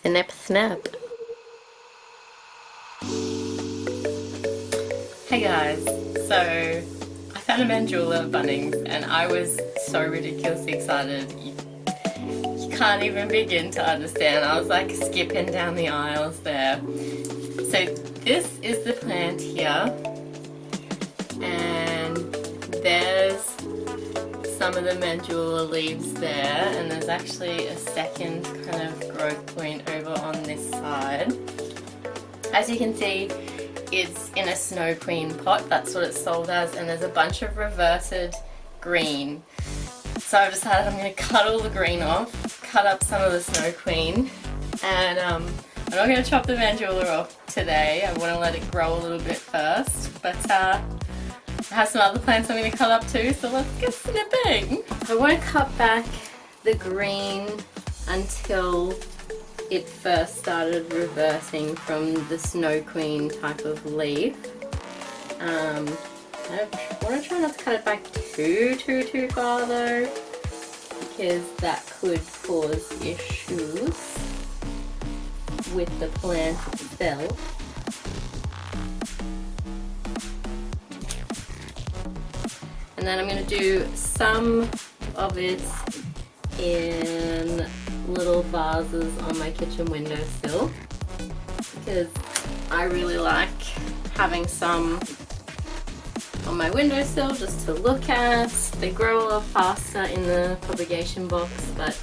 Snip, snip. Hey guys, so I found a manjula at Bunnings and I was so ridiculously excited. You can't even begin to understand. I was like skipping down the aisles there. So this is the plant here, and there's some of the manjula leaves there, and there's actually a second kind of growth point over on this side. As you can see, it's in a snow queen pot, that's what it's sold as, and there's a bunch of reverted green. So I've decided I'm going to cut all the green off, cut up some of the snow queen, and I'm not going to chop the manjula off today. I want to let it grow a little bit first, but I have some other plants I'm going to cut up too, so let's get snipping. I won't cut back the green until it first started reversing from the snow queen type of leaf. I want to try not to cut it back too far though, because that could cause issues with the plant itself. And then I'm going to do some of it in little vases on my kitchen windowsill, because I really like having some on my windowsill just to look at. They grow a lot faster in the propagation box, but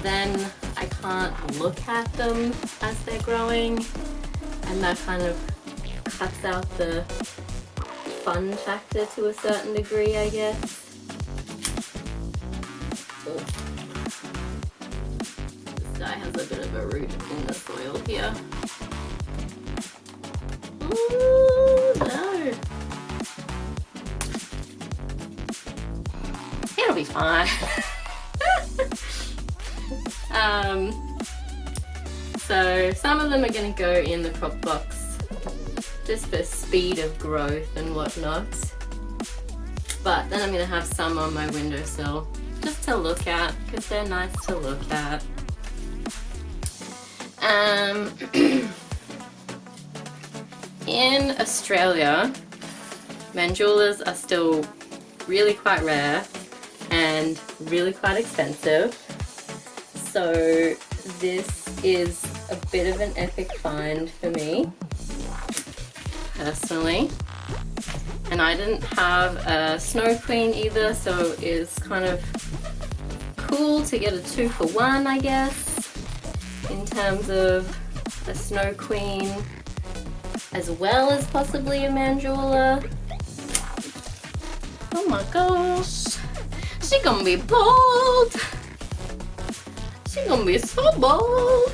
then I can't look at them as they're growing, and that kind of cuts out the fun factor to a certain degree, I guess. Oh. This guy has a bit of a root in the soil here. Ooh, no. It'll be fine. So some of them are going to go in the prop box just for speed of growth and whatnot, but then I'm going to have some on my windowsill just to look at, because they're nice to look at. In Australia, manjulas are still really quite rare and really quite expensive, so this is a bit of an epic find for me personally. And I didn't have a snow queen either, so it's kind of cool to get a 2-for-1, I guess, in terms of a snow queen as well as possibly a manjula. Oh my gosh, she gonna be bold. She gonna be so bold.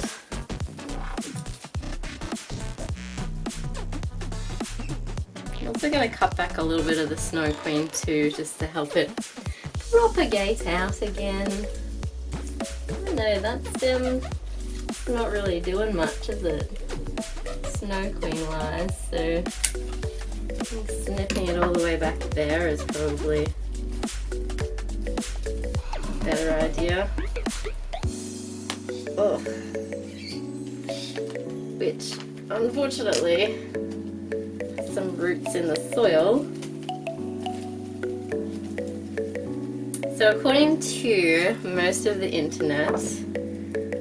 I'm also going to cut back a little bit of the snow queen too, just to help it propagate out again. I know that's not really doing much, is it? Snow queen wise, so I think snipping it all the way back there is probably a better idea. Oh, which unfortunately some roots in the soil. So according to most of the internet,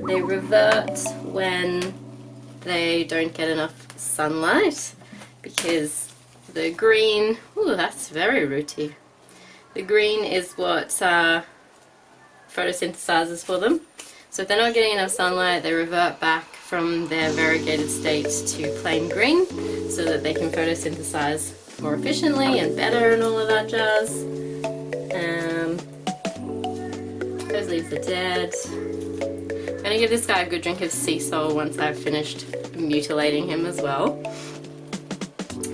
they revert when they don't get enough sunlight, because the green, ooh, that's very rooty. The green is what photosynthesizes for them. So if they're not getting enough sunlight, they revert back from their variegated state to plain green, so that they can photosynthesize more efficiently and better and all of that jazz. Those leaves are dead. I'm going to give this guy a good drink of sea salt once I've finished mutilating him as well,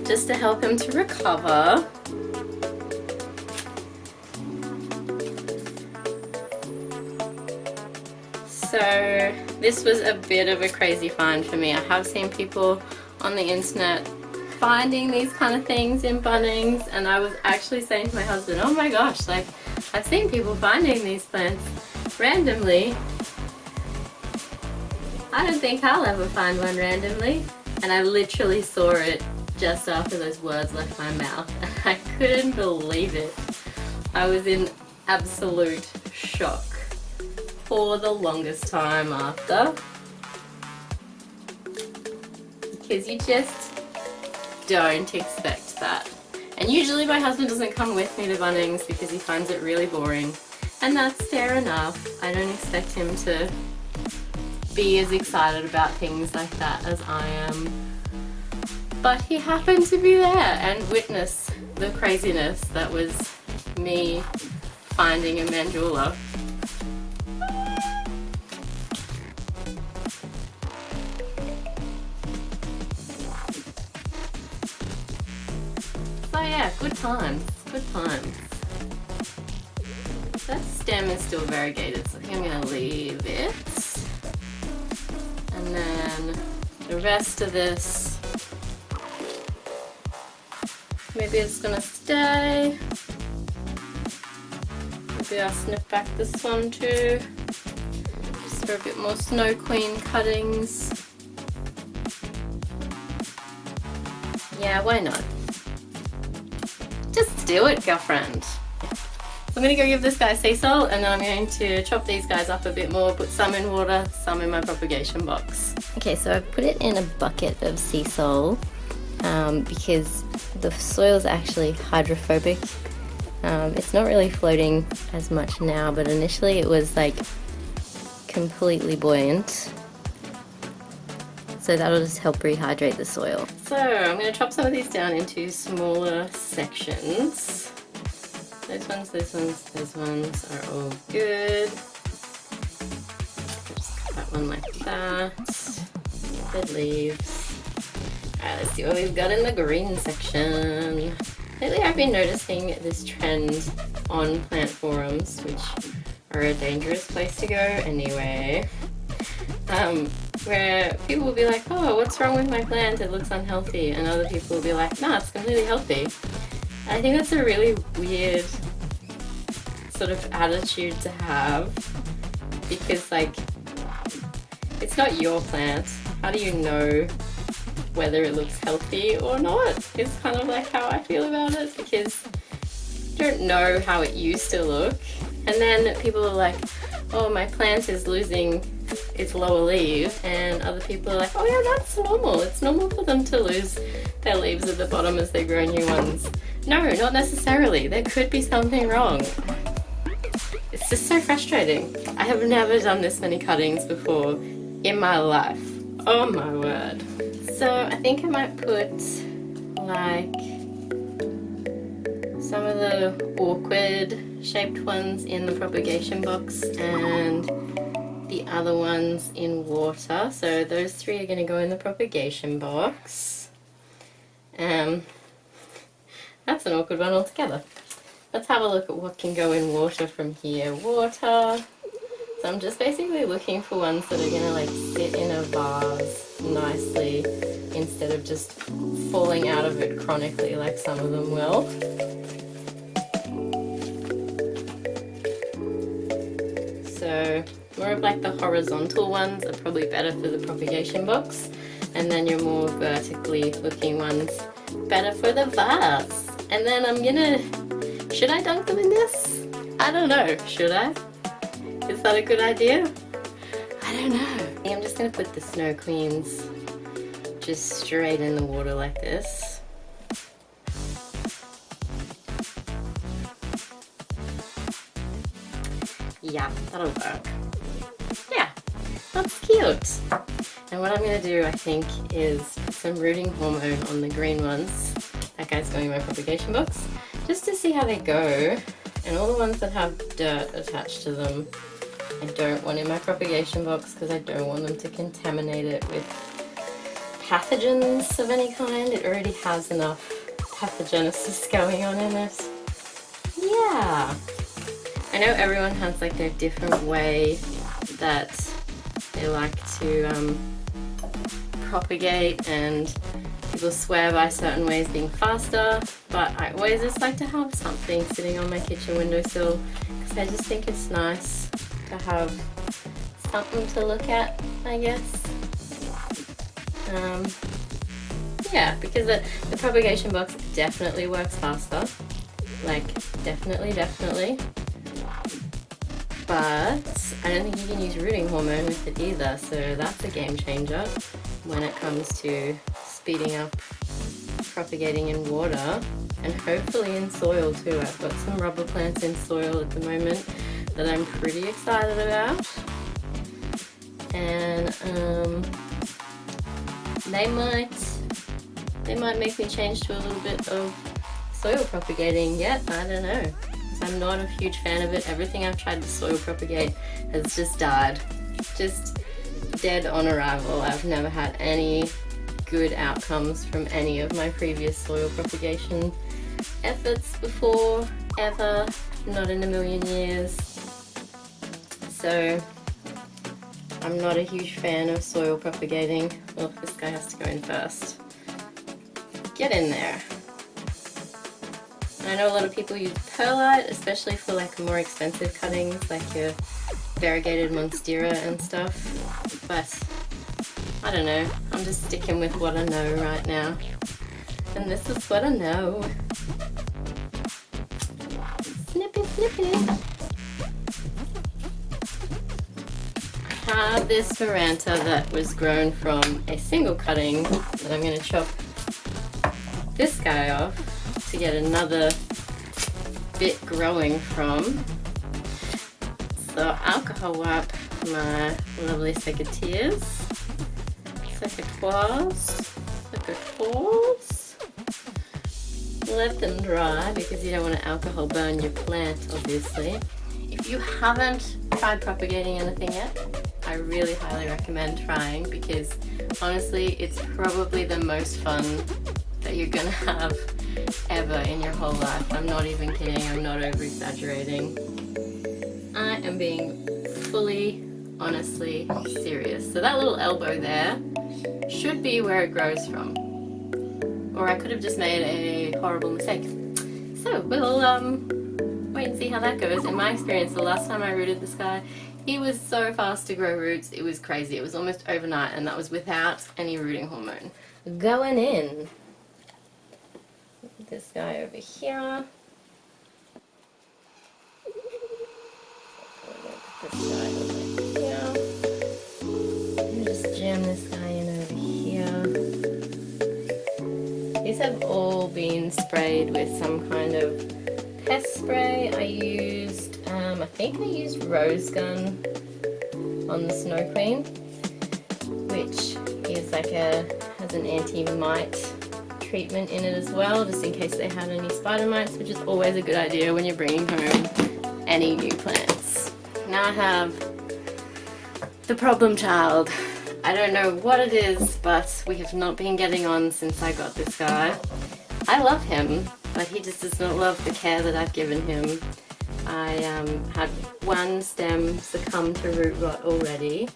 just to help him to recover. So this was a bit of a crazy find for me. I have seen people on the internet finding these kind of things in Bunnings, and I was actually saying to my husband, oh my gosh, like I've seen people finding these plants randomly I don't think I'll ever find one randomly. And I literally saw it just after those words left my mouth. I couldn't believe it. I was in absolute shock for the longest time after. Because you just don't expect that. And usually my husband doesn't come with me to Bunnings because he finds it really boring. And that's fair enough. I don't expect him to be as excited about things like that as I am. But he happened to be there and witness the craziness that was me finding a manjula. So yeah, good times, good times. That stem is still variegated, so I think I'm going to leave it. And then the rest of this, maybe it's going to stay. Maybe I'll snip back this one too, just for a bit more Snow Queen cuttings. Yeah, why not? Just do it, girlfriend. I'm going to go give this guy sea salt, and then I'm going to chop these guys up a bit more, put some in water, some in my propagation box. Okay, so I've put it in a bucket of sea salt because the soil is actually hydrophobic. It's not really floating as much now, but initially it was like completely buoyant. So that'll just help rehydrate the soil. So I'm going to chop some of these down into smaller sections. Those ones are all good. Just cut that one like that. Dead leaves. Alright, let's see what we've got in the green section. Lately I've been noticing this trend on plant forums, which are a dangerous place to go anyway. Where people will be like, oh, what's wrong with my plant? It looks unhealthy. And other people will be like, nah, it's completely healthy. I think that's a really weird sort of attitude to have, because like, it's not your plant. How do you know whether it looks healthy or not? It's kind of like how I feel about it, because you don't know how it used to look. And then people are like, oh, my plant is losing its lower leaf, and other people are like, oh yeah, that's normal. It's normal for them to lose their leaves at the bottom as they grow new ones. No, not necessarily. There could be something wrong. It's just so frustrating. I have never done this many cuttings before in my life. Oh my word. So I think I might put like some of the awkward shaped ones in the propagation box and the other ones in water. So those three are going to go in the propagation box. That's an awkward one altogether. Let's have a look at what can go in water from here. Water. So I'm just basically looking for ones that are going to like sit in a vase nicely instead of just falling out of it chronically like some of them will. So more of like the horizontal ones are probably better for the propagation box, and then your more vertically looking ones better for the vase. And then I'm gonna, should I dunk them in this? I don't know, should I? Is that a good idea? I don't know. I'm just gonna put the Snow Queens just straight in the water like this. Yeah, that'll work. Yeah, that's cute. And what I'm going to do, I think, is put some rooting hormone on the green ones. That guy's going in my propagation box, just to see how they go. And all the ones that have dirt attached to them, I don't want in my propagation box because I don't want them to contaminate it with pathogens of any kind. It already has enough pathogenesis going on in it. Yeah. I know everyone has like their different way that they like to propagate, and people swear by certain ways being faster, but I always just like to have something sitting on my kitchen windowsill because I just think it's nice to have something to look at, I guess. yeah, because the propagation box definitely works faster. Like, definitely. But I don't think you can use rooting hormone with it either, so that's a game changer when it comes to speeding up propagating in water, and hopefully in soil too. I've got some rubber plants in soil at the moment that I'm pretty excited about, and they might make me change to a little bit of soil propagating yet. I don't know. I'm not a huge fan of it. Everything I've tried to soil propagate has just died. Just dead on arrival. I've never had any good outcomes from any of my previous soil propagation efforts before, ever, not in a million years. So I'm not a huge fan of soil propagating. Well, this guy has to go in first. Get in there. I know a lot of people use perlite, especially for like more expensive cuttings, like your variegated monstera and stuff, but I don't know, I'm just sticking with what I know right now, and this is what I know. Snippy. I have this Maranta that was grown from a single cutting that I'm going to chop this guy off to get another bit growing from. So alcohol wipe my lovely secateurs. Let them dry because you don't want to alcohol burn your plant, obviously. If you haven't tried propagating anything yet, I really highly recommend trying, because honestly it's probably the most fun that you're gonna have ever in your whole life. I'm not even kidding, I'm not over exaggerating. I am being fully, honestly serious. So that little elbow there should be where it grows from. Or I could have just made a horrible mistake. So we'll wait and see how that goes. In my experience, the last time I rooted this guy, he was so fast to grow roots, it was crazy. It was almost overnight, and that was without any rooting hormone. Going in. This guy over here. This guy over here. And just jam this guy in over here. These have all been sprayed with some kind of pest spray. I used, I think I used Rose Gun on the Snow Queen, which is like has an anti-mite treatment in it as well, just in case they had any spider mites, which is always a good idea when you're bringing home any new plants. Now I have the problem child. I don't know what it is, but we have not been getting on since I got this guy. I love him, but he just does not love the care that I've given him. I had one stem succumb to root rot already.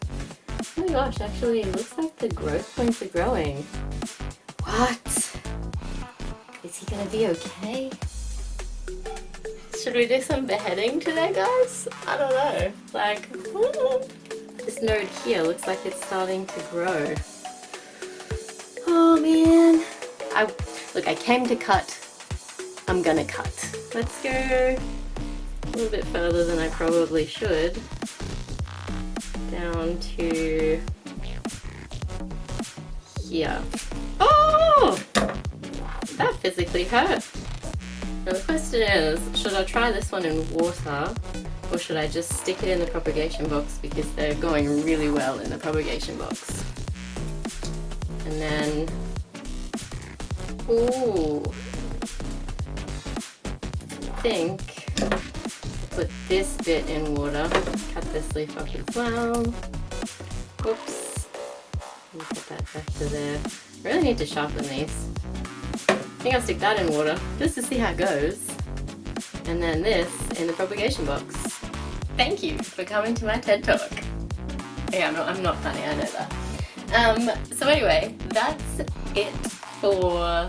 Oh my gosh, actually it looks like the growth points are growing. What? Is he gonna be okay? Should we do some beheading today, guys? I don't know. Like, this node here looks like it's starting to grow. Oh man. Look, I came to cut. I'm gonna cut. Let's go a little bit further than I probably should. Down to here. Oh! That physically hurt. Now the question is, should I try this one in water, or should I just stick it in the propagation box, because they're going really well in the propagation box. And then, ooh, I think put this bit in water, cut this leaf up as well. Oops, put that back to there. I really need to sharpen these. I think I'll stick that in water just to see how it goes. And then this in the propagation box. Thank you for coming to my TED Talk. Yeah, I'm not funny, I know that. So anyway, that's it for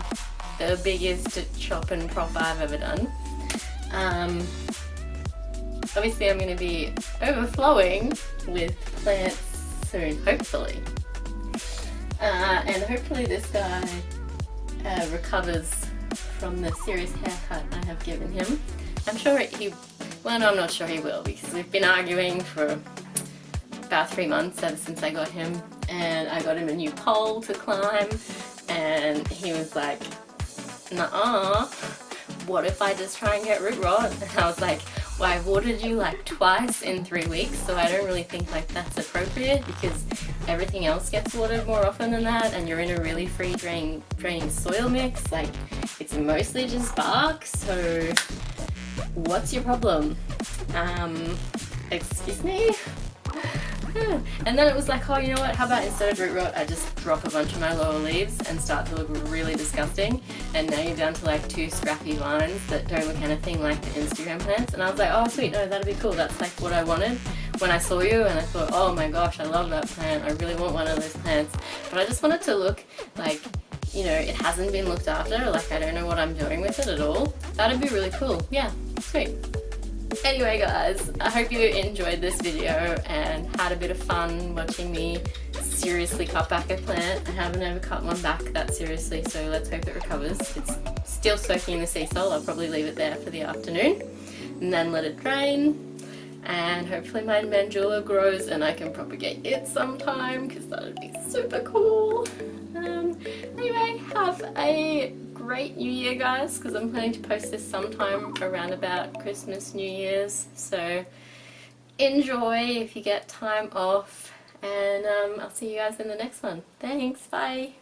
the biggest chop and prop I've ever done. Obviously I'm going to be overflowing with plants soon, hopefully. And hopefully this guy recovers from the serious haircut I have given him. I'm sure well, no, I'm not sure he will, because we've been arguing for about 3 months ever since I got him, and I got him a new pole to climb, and he was like, nuh-uh, what if I just try and get root rot? And I was like, well, I've watered you like twice in 3 weeks, so I don't really think like that's appropriate, because everything else gets watered more often than that, and you're in a really free draining soil mix. Like, it's mostly just bark, so what's your problem? Excuse me? And then it was like, oh, you know what, how about instead of root rot, I just drop a bunch of my lower leaves and start to look really disgusting, and now you're down to like 2 scrappy vines that don't look anything like the Instagram plants. And I was like, oh sweet, no, that'd be cool, that's like what I wanted when I saw you, and I thought, oh my gosh, I love that plant, I really want one of those plants. But I just wanted to look like, you know, it hasn't been looked after, like I don't know what I'm doing with it at all. That'd be really cool. Yeah, sweet. Anyway guys, I hope you enjoyed this video and had a bit of fun watching me seriously cut back a plant. I haven't ever cut one back that seriously, so let's hope it recovers. It's still soaking in the sea salt. I'll probably leave it there for the afternoon and then let it drain, and hopefully my manjula grows and I can propagate it sometime, because that would be super cool. Anyway, have a great New Year guys, because I'm planning to post this sometime around about Christmas, New Year's, so enjoy if you get time off, and I'll see you guys in the next one. Thanks, bye!